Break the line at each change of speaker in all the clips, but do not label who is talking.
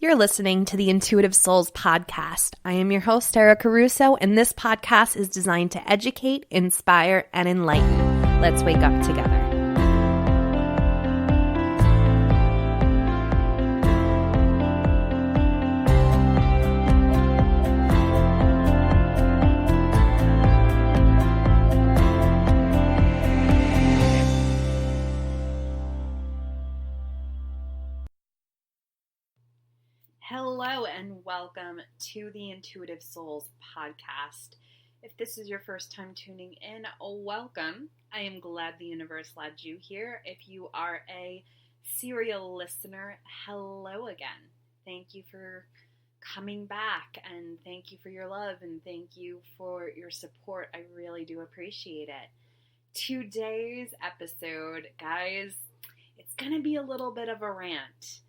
You're listening to the Intuitive Souls podcast. I am your host, Erica Russo, and this podcast is designed to educate, inspire, and enlighten. Let's wake up together. Hello and welcome to the Intuitive Souls podcast. If this is your first time tuning in, welcome. I am glad the universe led you here. If you are a serial listener, hello again. Thank you for coming back, and thank you for your love, and thank you for your support. I really do appreciate it. Today's episode, guys, it's going to be a little bit of a rant.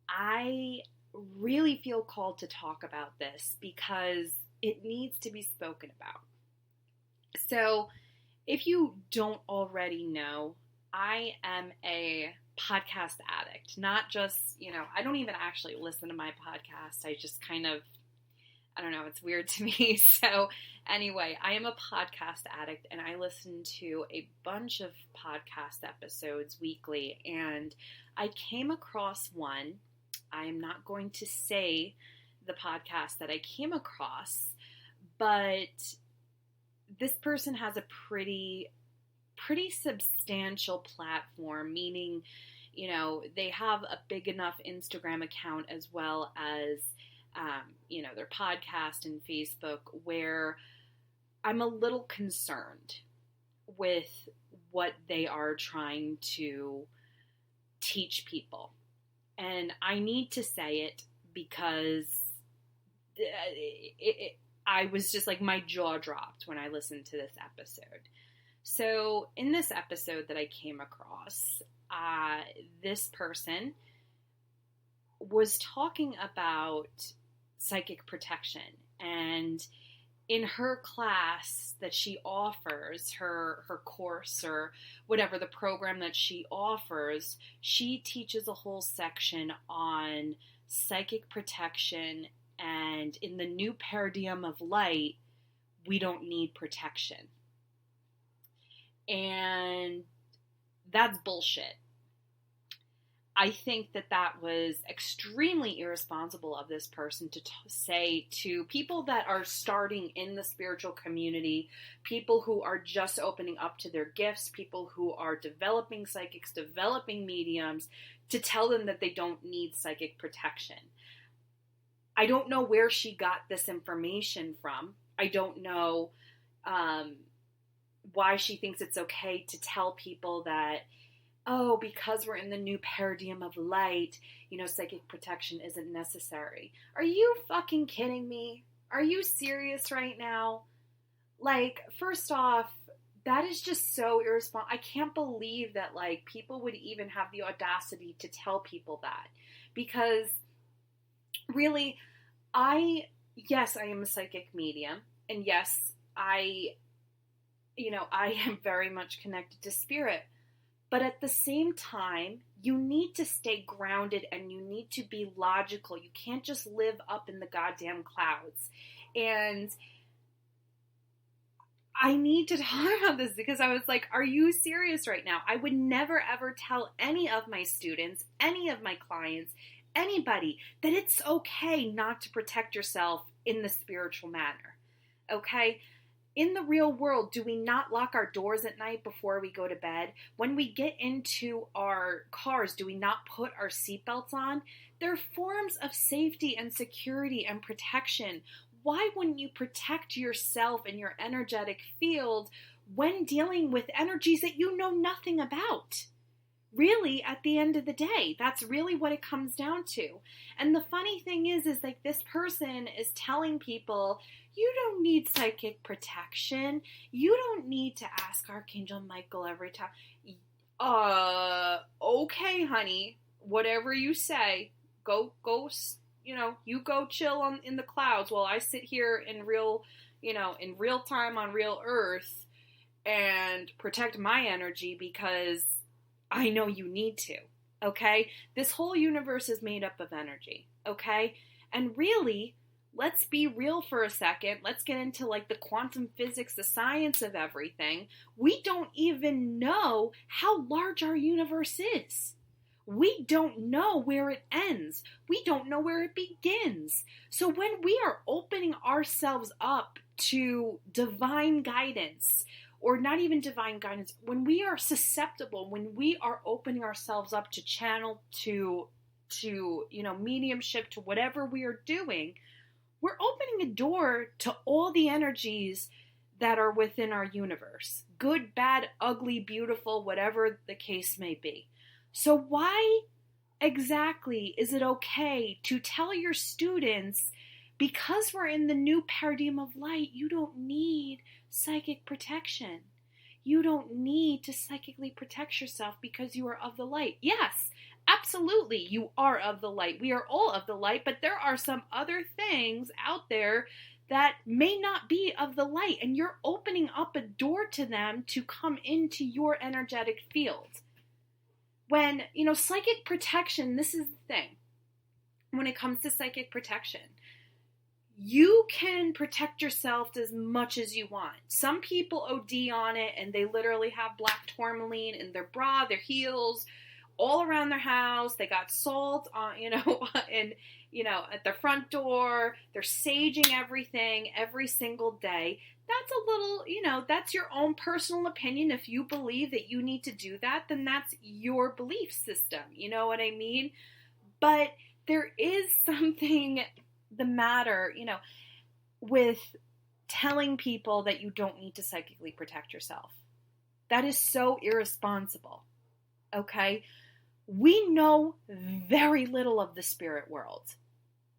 I really feel called to talk about this because it needs to be spoken about. So, if you don't already know, I am a podcast addict. Not just, I don't even actually listen to my podcast. I just kind of, I don't know, it's weird to me. So, anyway, I am a podcast addict and I listen to a bunch of podcast episodes weekly, and I came across one. I am not going to say the podcast that I came across, but this person has a pretty substantial platform, meaning, they have a big enough Instagram account as well as, their podcast and Facebook, where I'm a little concerned with what they are trying to teach people. And I need to say it because I was just like, my jaw dropped when I listened to this episode. So in this episode that I came across, this person was talking about psychic protection, and in her class that she offers, her course or whatever, the program that she offers, she teaches a whole section on psychic protection, and in the new paradigm of light, we don't need protection. And that's bullshit. I think that was extremely irresponsible of this person to say to people that are starting in the spiritual community, people who are just opening up to their gifts, people who are developing psychics, developing mediums, to tell them that they don't need psychic protection. I don't know where she got this information from. I don't know why she thinks it's okay to tell people that, oh, because we're in the new paradigm of light, psychic protection isn't necessary. Are you fucking kidding me? Are you serious right now? Like, first off, that is just so irresponsible. I can't believe that, people would even have the audacity to tell people that. Because, really, yes, I am a psychic medium. And yes, I am very much connected to spirit. But at the same time, you need to stay grounded and you need to be logical. You can't just live up in the goddamn clouds. And I need to talk about this because I was like, are you serious right now? I would never ever tell any of my students, any of my clients, anybody that it's okay not to protect yourself in the spiritual manner. Okay? In the real world, do we not lock our doors at night before we go to bed? When we get into our cars, do we not put our seatbelts on? They're forms of safety and security and protection. Why wouldn't you protect yourself and your energetic field when dealing with energies that you know nothing about? Really, at the end of the day, that's really what it comes down to. And the funny thing is like this person is telling people, you don't need psychic protection. You don't need to ask Archangel Michael every time. Okay, honey, whatever you say, go, you go chill in the clouds while I sit here in real time on real earth and protect my energy because I know you need to, okay? This whole universe is made up of energy, okay? And really, let's be real for a second. Let's get into like the quantum physics, the science of everything. We don't even know how large our universe is. We don't know where it ends. We don't know where it begins. So when we are opening ourselves up to divine guidance, or not even divine guidance, when we are susceptible, when we are opening ourselves up to channel, to mediumship, to whatever we are doing, we're opening a door to all the energies that are within our universe. Good, bad, ugly, beautiful, whatever the case may be. So why exactly is it okay to tell your students, because we're in the new paradigm of light, you don't need psychic protection. You don't need to psychically protect yourself because you are of the light. Yes, absolutely, you are of the light. We are all of the light, but there are some other things out there that may not be of the light, and you're opening up a door to them to come into your energetic field. When, psychic protection, this is the thing. When it comes to psychic protection, you can protect yourself as much as you want. Some people OD on it, and they literally have black tourmaline in their bra, their heels, all around their house. They got salt on, and, at their front door. They're saging everything every single day. That's a little, that's your own personal opinion. If you believe that you need to do that, then that's your belief system. You know what I mean? But there is something the matter, with telling people that you don't need to psychically protect yourself. That is so irresponsible. Okay? We know very little of the spirit world.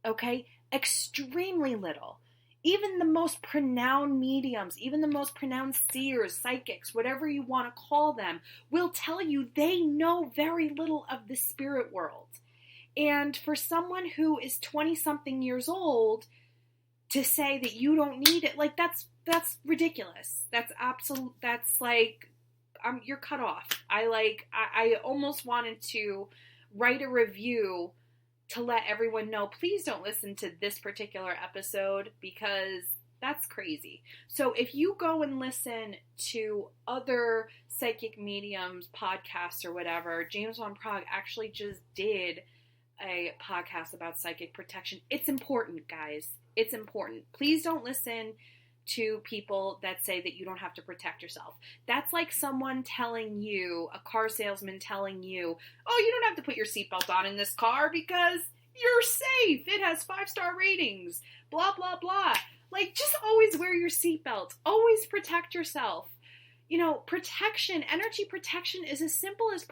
Okay? Extremely little. Even the most pronounced mediums, even the most pronounced seers, psychics, whatever you want to call them, will tell you they know very little of the spirit world. And for someone who is 20-something years old to say that you don't need it, like that's ridiculous. That's like, you're cut off. I almost wanted to write a review to let everyone know, please don't listen to this particular episode because that's crazy. So if you go and listen to other psychic mediums, podcasts or whatever, James Von Prague actually just did a podcast about psychic protection. It's important, guys. It's important. Please don't listen to people that say that you don't have to protect yourself. That's like someone telling you, a car salesman telling you, oh, you don't have to put your seatbelt on in this car because you're safe. It has 5-star ratings. Blah, blah, blah. Like, just always wear your seatbelt. Always protect yourself. Protection, energy protection is as simple as,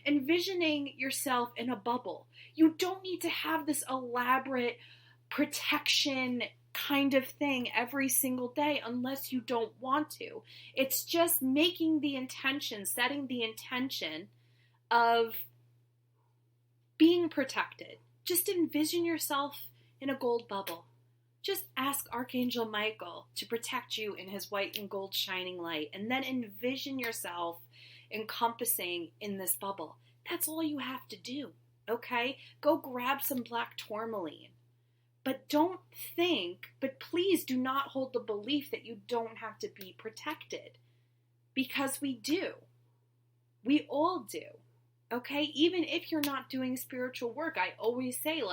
envisioning yourself in a bubble. You don't need to have this elaborate protection kind of thing every single day unless you don't want to. It's just making the intention, setting the intention of being protected. Just envision yourself in a gold bubble. Just ask Archangel Michael to protect you in his white and gold shining light, and then envision yourself encompassing in this bubble. That's all you have to do, okay? Go grab some black tourmaline. But please do not hold the belief that you don't have to be protected. Because we do. We all do. Okay? Even if you're not doing spiritual work, I always say,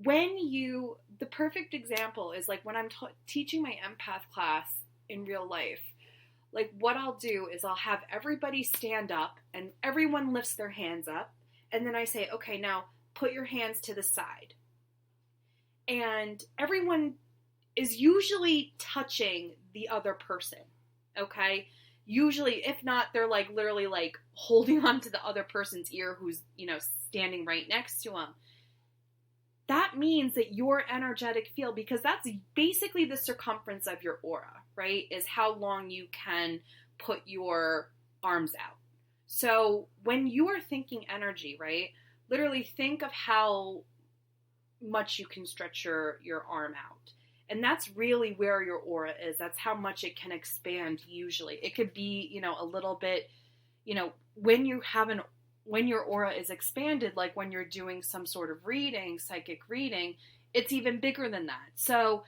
the perfect example is when I'm teaching my empath class in real life, what I'll do is I'll have everybody stand up and everyone lifts their hands up. And then I say, okay, now put your hands to the side. And everyone is usually touching the other person, okay? Usually, if not, they're literally holding on to the other person's ear who's, standing right next to them. That means that your energetic field, because that's basically the circumference of your aura, right? Is how long you can put your arms out. So when you are thinking energy, right? Literally think of how much you can stretch your arm out. And that's really where your aura is. That's how much it can expand usually. It could be, a little bit, when you have when your aura is expanded, like when you're doing some sort of reading, psychic reading, it's even bigger than that. So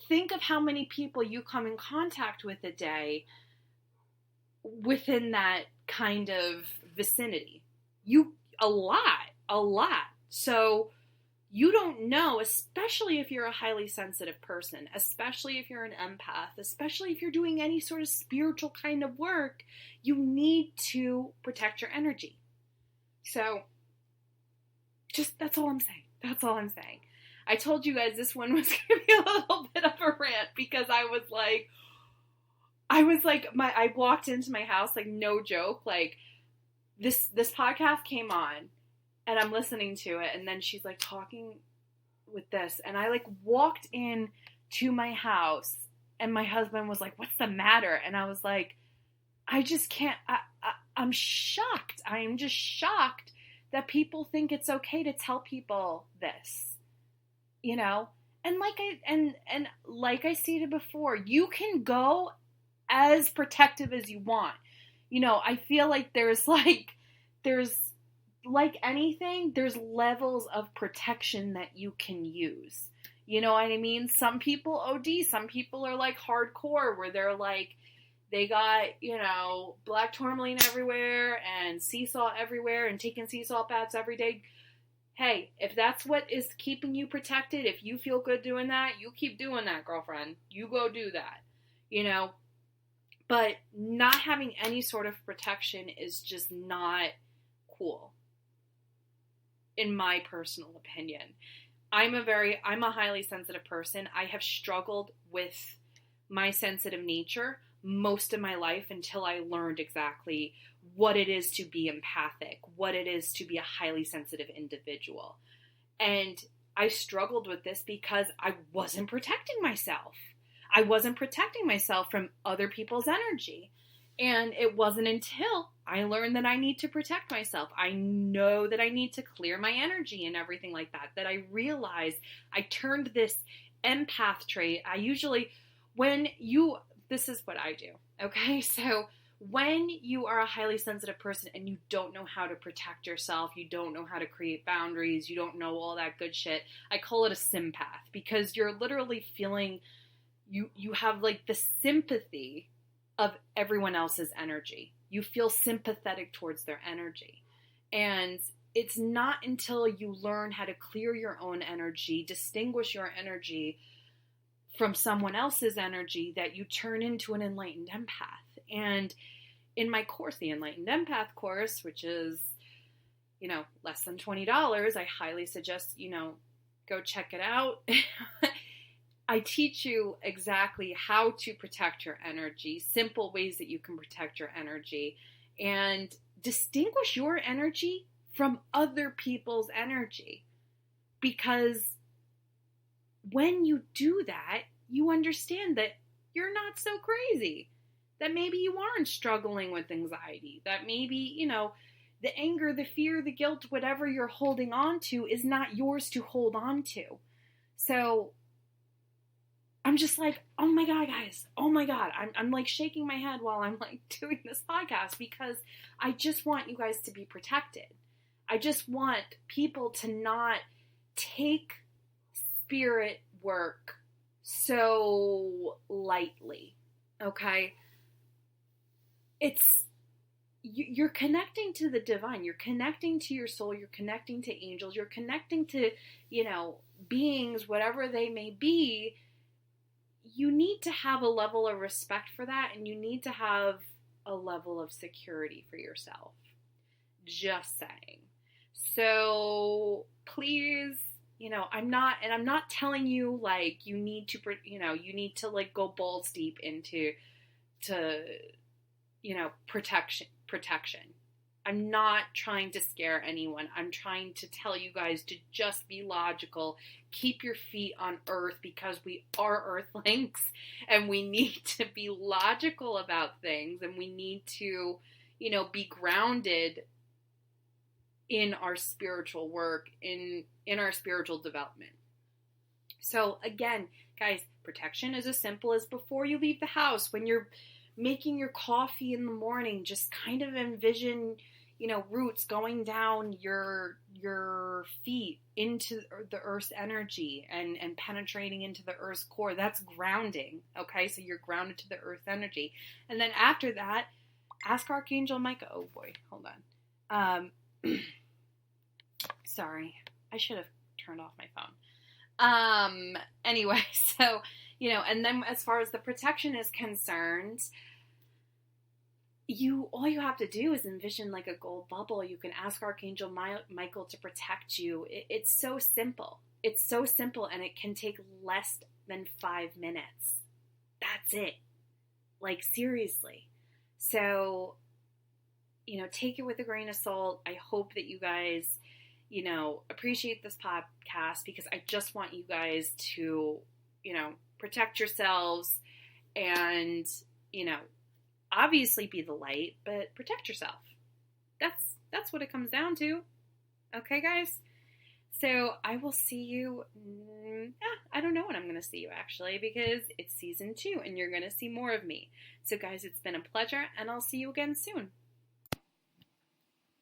think of how many people you come in contact with a day within that kind of vicinity. A lot. So you don't know, especially if you're a highly sensitive person, especially if you're an empath, especially if you're doing any sort of spiritual kind of work, you need to protect your energy. So that's all I'm saying. That's all I'm saying. I told you guys this one was going to be a little bit of a rant because I walked into my house, like, no joke, like, this podcast came on, and I'm listening to it, and then she's, like, talking with this, and I, like, walked in to my house, and my husband was like, what's the matter? And I was like, I just can't, I'm shocked. I am just shocked that people think it's okay to tell people this, you know? And like I stated before, you can go as protective as you want. You know, I feel like there's like anything, there's levels of protection that you can use. You know what I mean? Some people OD, some people are like hardcore where they're like, they got, you know, black tourmaline everywhere and sea salt everywhere and taking sea salt baths every day. Hey, if that's what is keeping you protected, if you feel good doing that, you keep doing that, girlfriend. You go do that, you know? But not having any sort of protection is just not cool, in my personal opinion. I'm a highly sensitive person. I have struggled with my sensitive nature most of my life until I learned exactly what it is to be empathic, what it is to be a highly sensitive individual. And I struggled with this because I wasn't protecting myself. I wasn't protecting myself from other people's energy. And it wasn't until I learned that I need to protect myself, I know that I need to clear my energy and everything like that, that I realized I turned this empath trait. This is what I do, okay? So when you are a highly sensitive person and you don't know how to protect yourself, you don't know how to create boundaries, you don't know all that good shit, I call it a sympath, because you're literally feeling, you have like the sympathy of everyone else's energy. You feel sympathetic towards their energy. And it's not until you learn how to clear your own energy, distinguish your energy from someone else's energy, that you turn into an enlightened empath. And in my course, the Enlightened Empath course, which is, you know, less than $20, I highly suggest, you know, go check it out. I teach you exactly how to protect your energy, simple ways that you can protect your energy, and distinguish your energy from other people's energy. Because when you do that, you understand that you're not so crazy. That maybe you aren't struggling with anxiety. That maybe, you know, the anger, the fear, the guilt, whatever you're holding on to is not yours to hold on to. So I'm just like, oh my God, guys. Oh my God. I'm like shaking my head while I'm like doing this podcast, because I just want you guys to be protected. I just want people to not take spirit work so lightly, okay? You're connecting to the divine, you're connecting to your soul, you're connecting to angels, you're connecting to, you know, beings, whatever they may be. You need to have a level of respect for that, and you need to have a level of security for yourself. Just saying. So please, you know, I'm not telling you like you need to like go balls deep into you know, protection. I'm not trying to scare anyone. I'm trying to tell you guys to just be logical. Keep your feet on earth, because we are earthlings and we need to be logical about things, and we need to, you know, be grounded in our spiritual work, in our spiritual development. So again, guys, protection is as simple as before you leave the house, when you're making your coffee in the morning, just kind of envision, roots going down your feet into the earth's energy and penetrating into the earth's core. That's grounding, okay? So you're grounded to the earth's energy. And then after that, ask Archangel Michael. Oh boy, hold on. Sorry, I should have turned off my phone. Anyway, so, and then as far as the protection is concerned, all you have to do is envision like a gold bubble. You can ask Archangel Michael to protect you. It's so simple. It's so simple, and it can take less than 5 minutes. That's it. Like, seriously. So, take it with a grain of salt. I hope that you guys, appreciate this podcast, because I just want you guys to, protect yourselves and, obviously be the light, but protect yourself. That's what it comes down to. Okay, guys? So I will see you, I don't know when I'm going to see you, actually, because it's season 2 and you're going to see more of me. So guys, it's been a pleasure, and I'll see you again soon.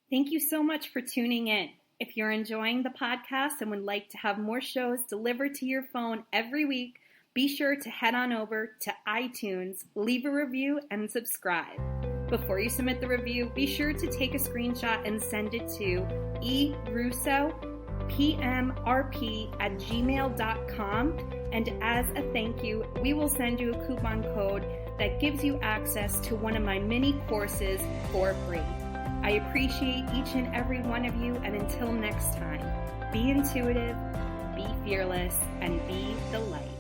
Thank you so much for tuning in. If you're enjoying the podcast and would like to have more shows delivered to your phone every week, be sure to head on over to iTunes, leave a review, and subscribe. Before you submit the review, be sure to take a screenshot and send it to erusso.pmrp@gmail.com. And as a thank you, we will send you a coupon code that gives you access to one of my mini courses for free. I appreciate each and every one of you, and until next time, be intuitive, be fearless, and be the light.